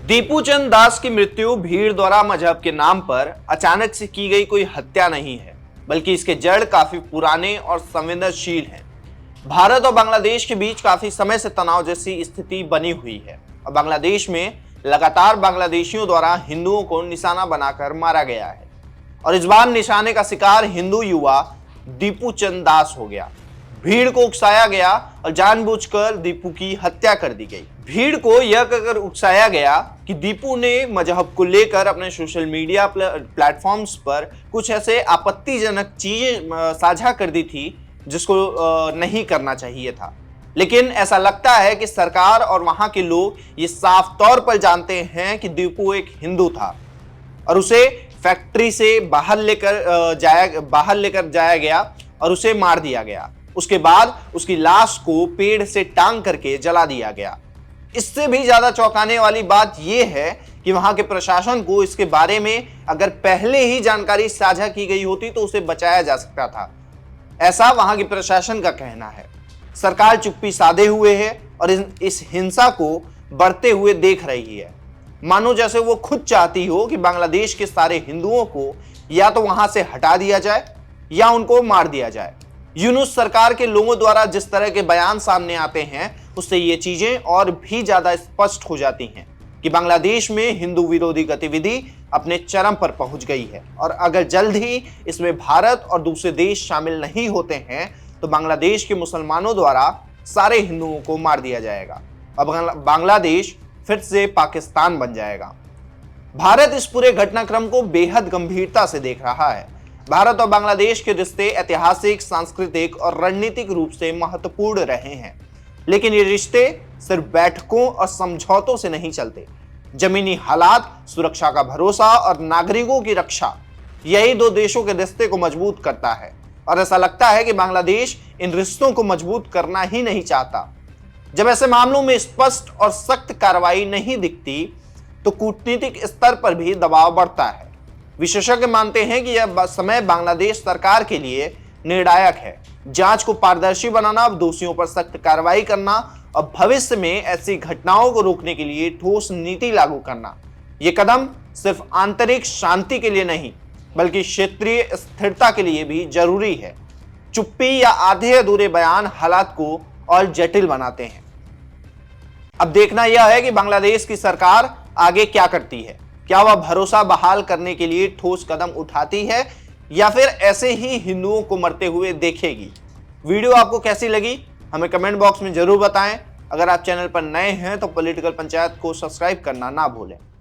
दीपू चंद दास की मृत्यु भीड़ द्वारा मजहब के नाम पर अचानक से की गई कोई हत्या नहीं है, बल्कि इसके जड़ काफी पुराने और संवेदनशील हैं। भारत और बांग्लादेश के बीच काफी समय से तनाव जैसी स्थिति बनी हुई है और बांग्लादेश में लगातार बांग्लादेशियों द्वारा हिंदुओं को निशाना बनाकर मारा गया है। और इस बार निशाने का शिकार हिंदू युवा दीपू चंद दास हो गया। भीड़ को उकसाया गया और जानबूझकर दीपू की हत्या कर दी गई। भीड़ को यह कहकर उकसाया गया कि दीपू ने मजहब को लेकर अपने सोशल मीडिया प्लेटफॉर्म्स पर कुछ ऐसे आपत्तिजनक चीजें साझा कर दी थी जिसको नहीं करना चाहिए था। लेकिन ऐसा लगता है कि सरकार और वहां के लोग ये साफ तौर पर जानते हैं कि दीपू एक हिंदू था और उसे फैक्ट्री से बाहर लेकर जाया गया और उसे मार दिया गया। उसके बाद उसकी लाश को पेड़ से टांग करके जला दिया गया। इससे भी ज्यादा चौंकाने वाली बात यह है कि वहां के प्रशासन को इसके बारे में अगर पहले ही जानकारी साझा की गई होती तो उसे बचाया जा सकता था, ऐसा वहां के प्रशासन का कहना है। सरकार चुप्पी साधे हुए है और इस हिंसा को बढ़ते हुए देख रही है, मानो जैसे वो खुद चाहती हो कि बांग्लादेश के सारे हिंदुओं को या तो वहां से हटा दिया जाए या उनको मार दिया जाए। यूनुस सरकार के लोगों द्वारा जिस तरह के बयान सामने आते हैं उससे ये चीजें और भी ज्यादा स्पष्ट हो जाती हैं कि बांग्लादेश में हिंदू विरोधी गतिविधि अपने चरम पर पहुंच गई है और अगर जल्द ही इसमें भारत और दूसरे देश शामिल नहीं होते हैं तो बांग्लादेश के मुसलमानों द्वारा सारे हिंदुओं को मार दिया जाएगा और बांग्लादेश फिर से पाकिस्तान बन जाएगा। भारत इस पूरे घटनाक्रम को बेहद गंभीरता से देख रहा है। भारत और बांग्लादेश के रिश्ते ऐतिहासिक, सांस्कृतिक और रणनीतिक रूप से महत्वपूर्ण रहे हैं, लेकिन ये रिश्ते सिर्फ बैठकों और समझौतों से नहीं चलते। जमीनी हालात, सुरक्षा का भरोसा और नागरिकों की रक्षा, यही दो देशों के रिश्ते को मजबूत करता है और ऐसा लगता है कि बांग्लादेश इन रिश्तों को मजबूत करना ही नहीं चाहता। जब ऐसे मामलों में स्पष्ट और सख्त कार्रवाई नहीं दिखती तो कूटनीतिक स्तर पर भी दबाव बढ़ता है। विशेषज्ञ मानते हैं कि यह समय बांग्लादेश सरकार के लिए निर्णायक है। जांच को पारदर्शी बनाना, दोषियों पर सख्त कार्रवाई करना और भविष्य में ऐसी घटनाओं को रोकने के लिए ठोस नीति लागू करना, ये कदम सिर्फ आंतरिक शांति के लिए नहीं बल्कि क्षेत्रीय स्थिरता के लिए भी जरूरी है। चुप्पी या आधे अधूरे बयान हालात को और जटिल बनाते हैं। अब देखना यह है कि बांग्लादेश की सरकार आगे क्या करती है। क्या वह भरोसा बहाल करने के लिए ठोस कदम उठाती है या फिर ऐसे ही हिंदुओं को मरते हुए देखेगी। वीडियो आपको कैसी लगी हमें कमेंट बॉक्स में जरूर बताएं। अगर आप चैनल पर नए हैं तो पॉलिटिकल पंचायत को सब्सक्राइब करना ना भूलें।